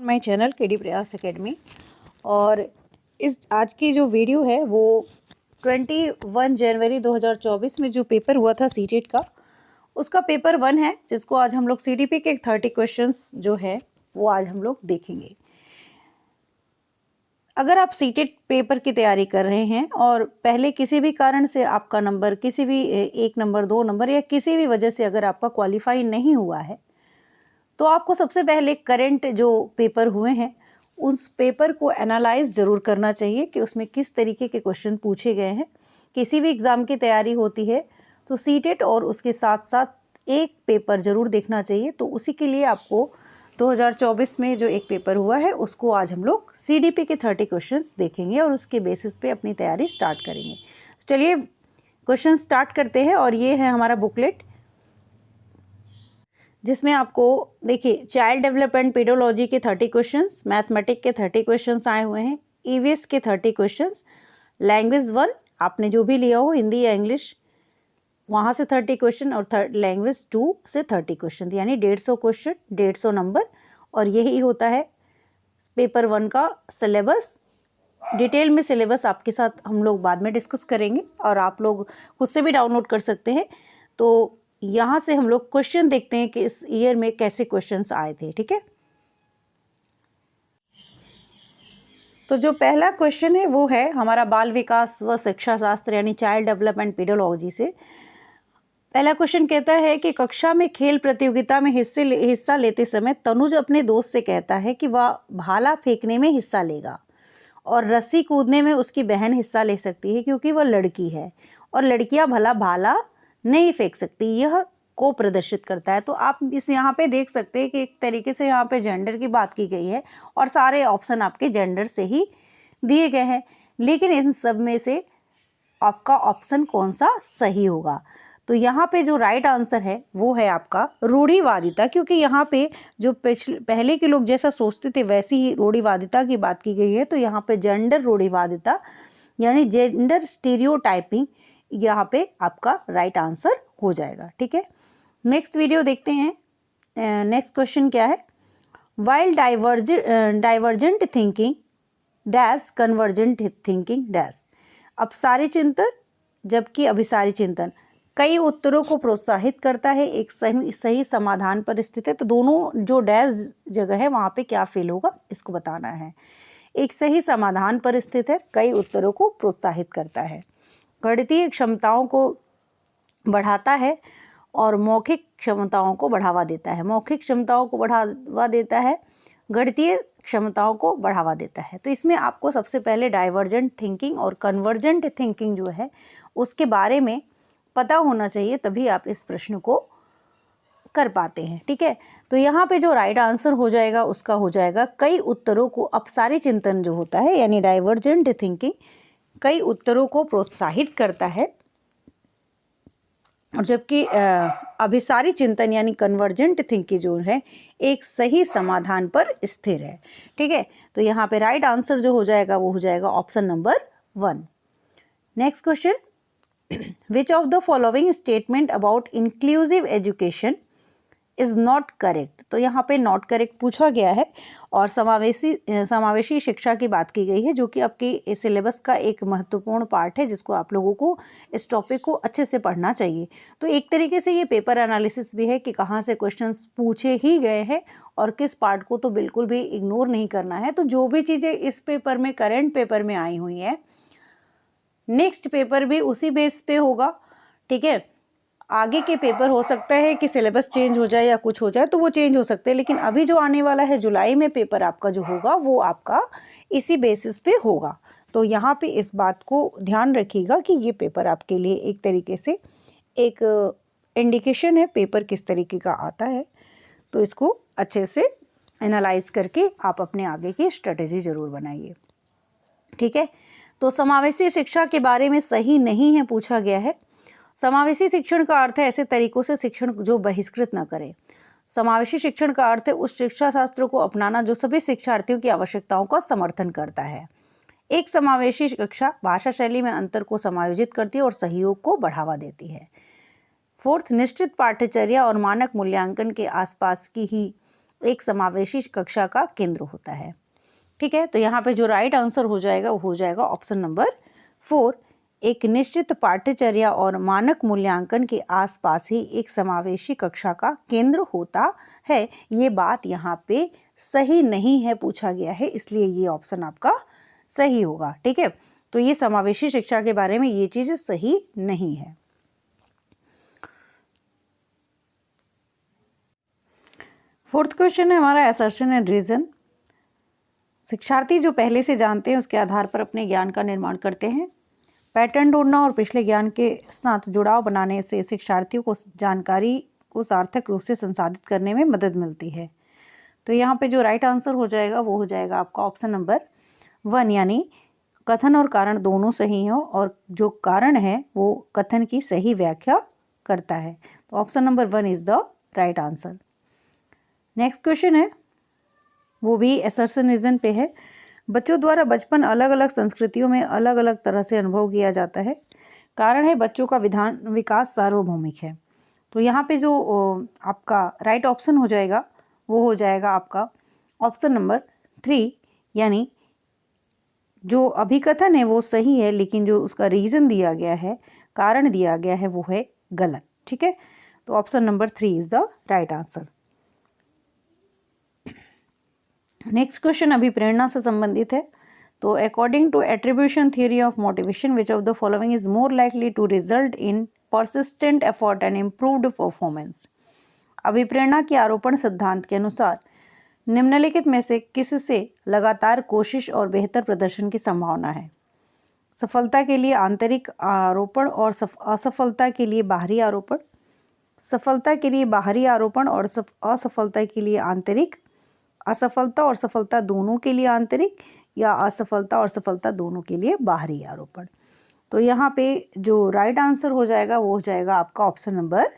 My channel KD प्रयास academy. और इस आज की जो वीडियो है वो 21 जनवरी 2024 में जो पेपर हुआ था सीटेट का, उसका पेपर 1 है, जिसको आज हम लोग सीडीपी के 30 क्वेश्चंस जो है वो आज हम लोग देखेंगे। अगर आप सीटेट पेपर की तैयारी कर रहे हैं और पहले किसी भी कारण से आपका नंबर किसी भी 1 नंबर 2 नंबर या किसी भी वजह से अगर आपका क्वालिफाई नहीं हुआ है, तो आपको सबसे पहले करंट जो पेपर हुए हैं उस पेपर को एनालाइज ज़रूर करना चाहिए कि उसमें किस तरीके के क्वेश्चन पूछे गए हैं। किसी भी एग्ज़ाम की तैयारी होती है तो सीटेट और उसके साथ साथ एक पेपर ज़रूर देखना चाहिए। तो उसी के लिए आपको 2024 में जो एक पेपर हुआ है उसको आज हम लोग सीडीपी के 30 क्वेश्चंस देखेंगे और उसके बेसिस पे अपनी तैयारी स्टार्ट करेंगे। चलिए क्वेश्चन स्टार्ट करते हैं। और ये है हमारा बुकलेट, जिसमें आपको देखिए चाइल्ड डेवलपमेंट पेडोलॉजी के 30 क्वेश्चंस, मैथमेटिक के 30 क्वेश्चंस आए हुए हैं, ईवीएस के 30 क्वेश्चंस, लैंग्वेज 1 आपने जो भी लिया हो हिंदी या इंग्लिश वहाँ से 30 क्वेश्चन और लैंग्वेज 2 से 30 क्वेश्चन, यानी 150 क्वेश्चन 150 नंबर। और यही होता है पेपर 1 का सिलेबस। डिटेल में सिलेबस आपके साथ हम लोग बाद में डिस्कस करेंगे और आप लोग खुद से भी डाउनलोड कर सकते हैं। तो यहाँ से हम लोग क्वेश्चन देखते हैं कि इस ईयर में कैसे क्वेश्चंस आए थे। ठीक है, तो जो पहला क्वेश्चन है वो है हमारा बाल विकास व शिक्षा शास्त्र यानी चाइल्ड डेवलपमेंट पेडोलॉजी से। पहला क्वेश्चन कहता है कि कक्षा में खेल प्रतियोगिता में हिस्सा लेते समय तनुज अपने दोस्त से कहता है कि वह भाला फेंकने में हिस्सा लेगा और रस्सी कूदने में उसकी बहन हिस्सा ले सकती है क्योंकि वह लड़की है और लड़कियां भला भाला नहीं फेंक सकती। यह को प्रदर्शित करता है। तो आप इस यहाँ पे देख सकते हैं कि एक तरीके से यहाँ पे जेंडर की बात की गई है और सारे ऑप्शन आपके जेंडर से ही दिए गए हैं, लेकिन इन सब में से आपका ऑप्शन कौन सा सही होगा। तो यहाँ पे जो राइट आंसर है वो है आपका रूढ़िवादिता, क्योंकि यहाँ पे जो पहले के लोग जैसा सोचते थे वैसी ही रूढ़िवादिता की बात की गई है। तो यहाँ पे जेंडर रूढ़िवादिता यानी जेंडर स्टीरियोटाइपिंग यहाँ पे आपका राइट आंसर हो जाएगा। ठीक है, नेक्स्ट वीडियो देखते हैं। नेक्स्ट क्वेश्चन क्या है, while divergent thinking dash convergent thinking dash. अपसारी चिंतन जबकि अभिसारी चिंतन कई उत्तरों को प्रोत्साहित करता है, एक सही समाधान पर स्थित है। तो दोनों जो डैश जगह है वहाँ पे क्या फेल होगा इसको बताना है। एक सही समाधान पर स्थित है, कई उत्तरों को प्रोत्साहित करता है, गणितीय क्षमताओं को बढ़ाता है और मौखिक क्षमताओं को बढ़ावा देता है। मौखिक क्षमताओं को बढ़ावा देता है, गणितीय क्षमताओं को बढ़ावा देता है। तो इसमें आपको सबसे पहले डाइवर्जेंट थिंकिंग और कन्वर्जेंट थिंकिंग जो है उसके बारे में पता होना चाहिए, तभी आप इस प्रश्न को कर पाते हैं। ठीक है, तो यहाँ पे जो राइट आंसर हो जाएगा उसका हो जाएगा कई उत्तरों को अपसारी चिंतन जो होता है यानी डाइवर्जेंट थिंकिंग कई उत्तरों को प्रोत्साहित करता है, और जबकि अभिसारी चिंतन यानी कन्वर्जेंट थिंकिंग जो है एक सही समाधान पर स्थिर है। ठीक है, तो यहाँ पे राइट आंसर जो हो जाएगा वो हो जाएगा option number 1। Next question, which of the following statement about inclusive education is not correct. तो यहाँ पे नॉट करेक्ट पूछा गया है और समावेशी शिक्षा की बात की गई है, जो कि आपके सिलेबस का एक महत्वपूर्ण पार्ट है जिसको आप लोगों को इस टॉपिक को अच्छे से पढ़ना चाहिए। तो एक तरीके से ये पेपर एनालिसिस भी है कि कहाँ से क्वेश्चंस पूछे ही गए हैं और किस पार्ट को तो बिल्कुल भी इग्नोर नहीं करना है। तो जो भी चीज़ें इस पेपर में करंट पेपर में आई हुई हैं नेक्स्ट पेपर भी उसी बेस पे होगा। ठीक है, आगे के पेपर हो सकता है कि सिलेबस चेंज हो जाए या कुछ हो जाए तो वो चेंज हो सकते हैं, लेकिन अभी जो आने वाला है जुलाई में पेपर आपका जो होगा वो आपका इसी बेसिस पे होगा। तो यहाँ पे इस बात को ध्यान रखिएगा कि ये पेपर आपके लिए एक तरीके से एक इंडिकेशन है पेपर किस तरीके का आता है। तो इसको अच्छे से एनालाइज करके आप अपने आगे की स्ट्रेटेजी ज़रूर बनाइए। ठीक है, तो समावेशी शिक्षा के बारे में सही नहीं है पूछा गया है। समावेशी शिक्षण का अर्थ है ऐसे तरीकों से शिक्षण जो बहिष्कृत न करे। समावेशी शिक्षण का अर्थ है उस शिक्षा शास्त्र को अपनाना जो सभी शिक्षार्थियों की आवश्यकताओं का समर्थन करता है। एक समावेशी शिक्षा भाषा शैली में अंतर को समायोजित करती है और सहयोग को बढ़ावा देती है। 4th, निश्चित पाठ्यचर्या और मानक मूल्यांकन के आसपास की ही एक समावेशी कक्षा का केंद्र होता है। ठीक है, तो यहाँ पे जो राइट आंसर हो जाएगा वो हो जाएगा ऑप्शन नंबर 4। एक निश्चित पाठ्यचर्या और मानक मूल्यांकन के आसपास ही एक समावेशी कक्षा का केंद्र होता है। ये बात यहाँ पे सही नहीं है, पूछा गया है, इसलिए ये ऑप्शन आपका सही होगा। ठीक है, तो ये समावेशी शिक्षा के बारे में ये चीज़ सही नहीं है। फोर्थ क्वेश्चन है हमारा असर्शन एंड रीजन। शिक्षार्थी जो पहले से जानते हैं उसके आधार पर अपने ज्ञान का निर्माण करते हैं। पैटर्न ढूंढना और पिछले ज्ञान के साथ जुड़ाव बनाने से शिक्षार्थियों को जानकारी को सार्थक रूप से संसाधित करने में मदद मिलती है। तो यहाँ पे जो राइट आंसर हो जाएगा वो हो जाएगा आपका ऑप्शन नंबर 1, यानी कथन और कारण दोनों सही हो और जो कारण है वो कथन की सही व्याख्या करता है। तो option number 1 is the right answer. Next question है वो भी असर्शनिज्म पे है। बच्चों द्वारा बचपन अलग अलग संस्कृतियों में अलग अलग तरह से अनुभव किया जाता है। कारण है बच्चों का विकास सार्वभौमिक है। तो यहाँ पे जो आपका राइट ऑप्शन हो जाएगा वो हो जाएगा आपका ऑप्शन नंबर 3, यानी जो अभिकथन है वो सही है लेकिन जो उसका रीज़न दिया गया है, कारण दिया गया है, वो है गलत। ठीक है, तो option number 3 is the right answer. Next question अभिप्रेरणा से संबंधित है। तो according to attribution theory of motivation which of the following is more likely to result in persistent effort and improved performance. अभिप्रेरणा के आरोपण सिद्धांत के अनुसार निम्नलिखित में से किससे लगातार कोशिश और बेहतर प्रदर्शन की संभावना है? सफलता के लिए आंतरिक आरोपण और असफलता के लिए बाहरी आरोपण, सफलता के लिए बाहरी आरोपण और असफलता के लिए आंतरिक, असफलता और सफलता दोनों के लिए आंतरिक, या असफलता और सफलता दोनों के लिए बाहरी आरोपण। तो यहाँ पे जो राइट आंसर हो जाएगा वो हो जाएगा आपका ऑप्शन नंबर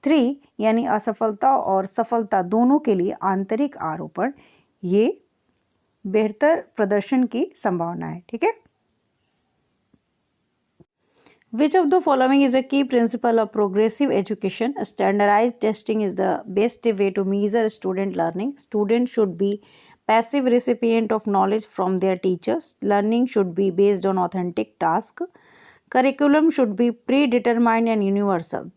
3, यानी असफलता और सफलता दोनों के लिए आंतरिक आरोपण, ये बेहतर प्रदर्शन की संभावना है। ठीक है, Which of the following is a key principle of progressive education? Standardized testing is the best way to measure student learning. Students should be passive recipient of knowledge from their teachers. Learning should be based on authentic task. Curriculum should be predetermined and universal.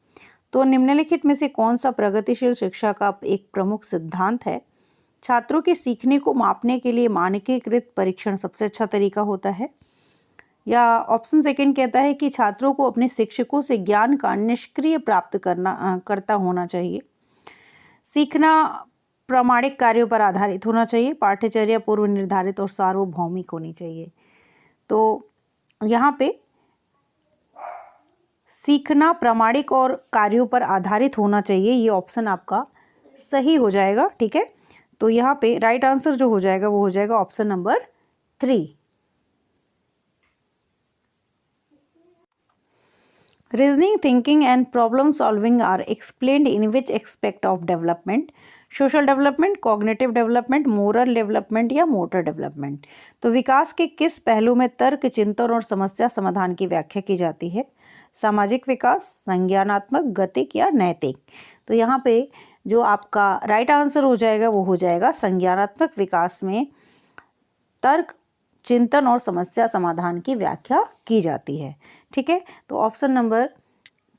तो निम्नलिखित में से कौन सा प्रगतिशील शिक्षा का एक प्रमुख सिद्धांत है? छात्रों के सीखने को मापने के लिए मानकीकृत परीक्षण सबसे अच्छा तरीका होता है। या ऑप्शन सेकंड कहता है कि छात्रों को अपने शिक्षकों से ज्ञान का निष्क्रिय प्राप्त करता होना चाहिए। सीखना प्रामाणिक कार्यों पर आधारित होना चाहिए। पाठ्यचर्या पूर्व निर्धारित और सार्वभौमिक होनी चाहिए। तो यहाँ पे सीखना प्रामाणिक और कार्यों पर आधारित होना चाहिए, ये ऑप्शन आपका सही हो जाएगा। ठीक है, तो यहाँ पे राइट आंसर जो हो जाएगा वो हो जाएगा option number 3। Reasoning, thinking and problem solving are explained in which aspect of development? Social development, cognitive development, moral development या motor development? तो विकास के किस पहलू में तर्क, चिंतन और समस्या समाधान की व्याख्या की जाती है? सामाजिक विकास, संज्ञानात्मक, गतिक या नैतिक? तो यहाँ पे जो आपका राइट आंसर हो जाएगा वो हो जाएगा संज्ञानात्मक विकास में तर्क, चिंतन और समस्या समाधान की व्याख्या की जाती है। ठीक है, तो option number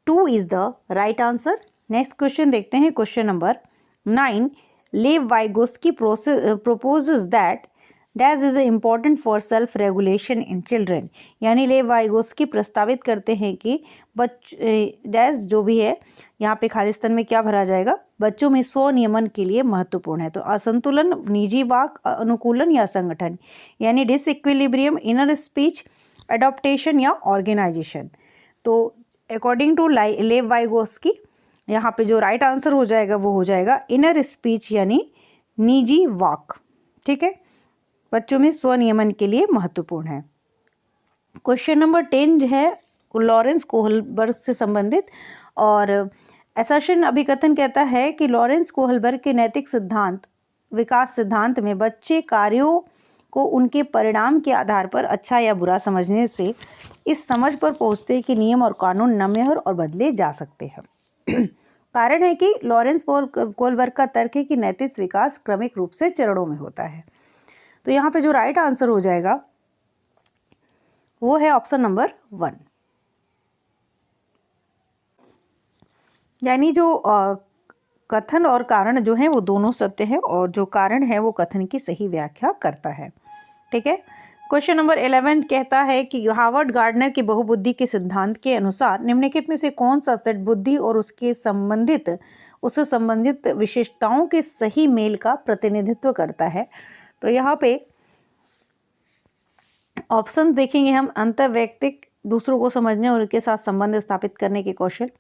2 is the right answer. Next question देखते हैं, क्वेश्चन नंबर 9। लेव Vygotsky proposes that dash is important for self regulation in children. यानी लेव वाइगोस्की प्रस्तावित करते हैं कि डैश जो भी है यहाँ पे खालिस्तान में क्या भरा जाएगा, बच्चों में स्वनियमन के लिए महत्वपूर्ण है। तो असंतुलन, निजी वाक, अनुकूलन या संगठन, यानी डिसइक्विलिब्रियम, इनर स्पीच, एडॉप्टेशन या ऑर्गेनाइजेशन। तो अकॉर्डिंग टू लेव वाइगोस्की यहाँ पे जो राइट आंसर हो जाएगा वो हो जाएगा इनर स्पीच, यानी निजी वाक। ठीक है, बच्चों में स्वनियमन के लिए महत्वपूर्ण है। क्वेश्चन नंबर 10 जो है लॉरेंस कोहलबर्ग से संबंधित, और असर्शन अभिकथन कहता है कि लॉरेंस कोहलबर्ग के नैतिक सिद्धांत विकास सिद्धांत में बच्चे कार्यों को उनके परिणाम के आधार पर अच्छा या बुरा समझने से इस समझ पर पहुंचते हैं कि नियम और कानून नम्य और बदले जा सकते हैं। कारण है कि लॉरेंस कोलबर्ग का तर्क है कि नैतिक विकास क्रमिक रूप से चरणों में होता है। तो यहाँ पे जो राइट आंसर हो जाएगा वो है ऑप्शन नंबर 1। यानी जो कथन और कारण जो है वो दोनों सत्य है और जो कारण है वो कथन की सही व्याख्या करता है। ठीक है। क्वेश्चन नंबर 11 कहता है कि हार्वर्ड गार्डनर के बहुबुद्धि के सिद्धांत के अनुसार निम्नलिखित में से कौन सा सेट बुद्धि और उससे संबंधित विशेषताओं के सही मेल का प्रतिनिधित्व करता है। तो यहाँ पे ऑप्शन देखेंगे हम। अंतर्वैयक्तिक, दूसरों को समझने और उनके साथ संबंध स्थापित करने के कौशल,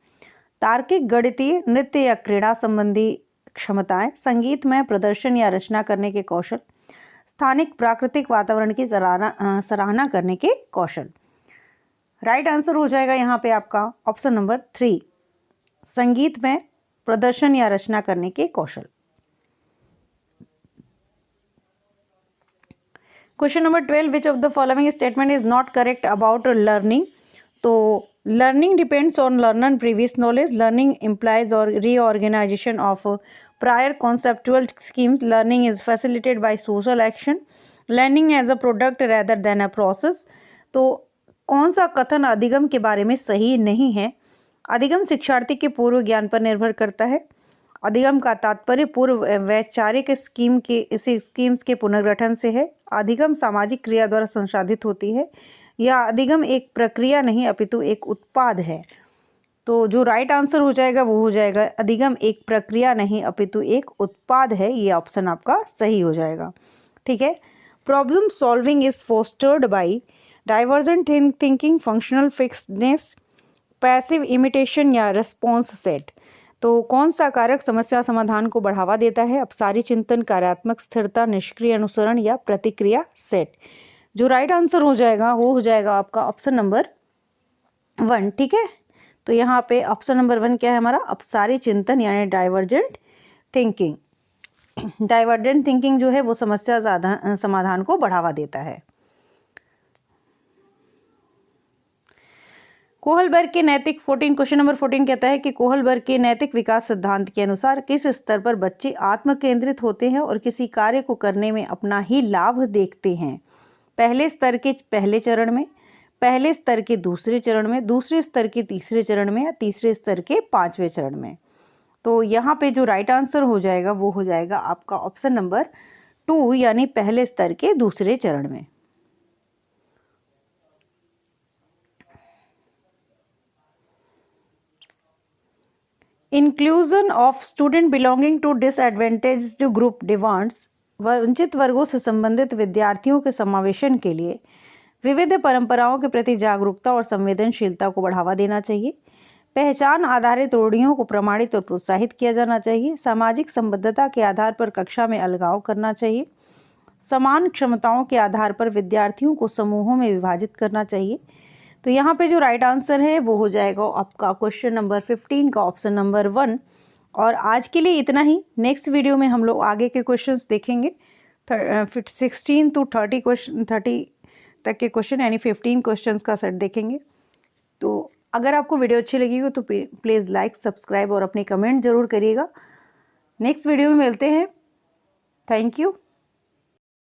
तार्किक, गणितीय, नृत्य या क्रीड़ा संबंधी क्षमताएं, संगीत में प्रदर्शन या रचना करने के कौशल, स्थानिक प्राकृतिक वातावरण की सराहना करने के कौशल। राइट आंसर हो जाएगा यहाँ पे आपका ऑप्शन नंबर 3, संगीत में प्रदर्शन या रचना करने के कौशल। Question number 12, which of the following statement is not correct about learning. तो learning depends on learner previous knowledge, learning implies और reorganisation of prior conceptual schemes, learning is facilitated by social action, learning as a product rather than a process. तो कौन सा कथन अधिगम के बारे में सही नहीं है? अधिगम शिक्षार्थी के पूर्व ज्ञान पर निर्भर करता है। अधिगम का तात्पर्य पूर्व वैचारिक स्कीम्स के पुनर्गठन से है। अधिगम सामाजिक क्रिया द्वारा संसाधित होती है, या अधिगम एक प्रक्रिया नहीं अपितु एक उत्पाद है। तो जो राइट आंसर हो जाएगा वो हो जाएगा अधिगम एक प्रक्रिया नहीं अपितु एक उत्पाद है। ये ऑप्शन आपका सही हो जाएगा। ठीक है। Problem solving is fostered by divergent thinking, functional fixedness, passive imitation या रिस्पॉन्स सेट। तो कौन सा कारक समस्या समाधान को बढ़ावा देता है? अपसारी चिंतन, कार्यात्मक स्थिरता, निष्क्रिय अनुसरण या प्रतिक्रिया सेट। जो राइट आंसर हो जाएगा वो हो जाएगा आपका ऑप्शन नंबर 1। ठीक है। तो यहाँ पे ऑप्शन नंबर 1 क्या है हमारा? अपसारी चिंतन यानी डाइवर्जेंट थिंकिंग। डाइवर्जेंट थिंकिंग जो है वो समस्या समाधान को बढ़ावा देता है। कोहलबर्ग के नैतिक 14, क्वेश्चन नंबर 14 कहता है कि कोहलबर्ग के नैतिक विकास सिद्धांत के अनुसार किस स्तर पर बच्चे आत्म केंद्रित होते हैं और किसी कार्य को करने में अपना ही लाभ देखते हैं? पहले स्तर के पहले चरण में, पहले स्तर के दूसरे चरण में, दूसरे स्तर के तीसरे चरण में, या तीसरे स्तर के 5वें चरण में। तो यहाँ पे जो राइट आंसर हो जाएगा वो हो जाएगा आपका ऑप्शन नंबर 2, यानी पहले स्तर के दूसरे चरण में। Inclusion of student belonging to disadvantaged group demands, वंचित वर्गों से संबंधित विद्यार्थियों के समावेशन के लिए विविध परंपराओं के प्रति जागरूकता और संवेदनशीलता को बढ़ावा देना चाहिए। पहचान आधारित रूढ़ियों को प्रमाणित और प्रोत्साहित किया जाना चाहिए। सामाजिक संबद्धता के आधार पर कक्षा में अलगाव करना चाहिए। समान क्षमताओं के आधार पर विद्यार्थियों को समूहों में विभाजित करना चाहिए। तो यहाँ पे जो राइट आंसर है वो हो जाएगा आपका क्वेश्चन नंबर 15 का ऑप्शन नंबर 1। और आज के लिए इतना ही। नेक्स्ट वीडियो में हम लोग आगे के क्वेश्चंस देखेंगे। 16 to 30 तक के क्वेश्चन, यानी 15 क्वेश्चंस का सेट देखेंगे। तो अगर आपको वीडियो अच्छी लगी हो तो प्लीज़ लाइक, सब्सक्राइब और अपनी कमेंट ज़रूर करिएगा। नेक्स्ट वीडियो में मिलते हैं। Thank you.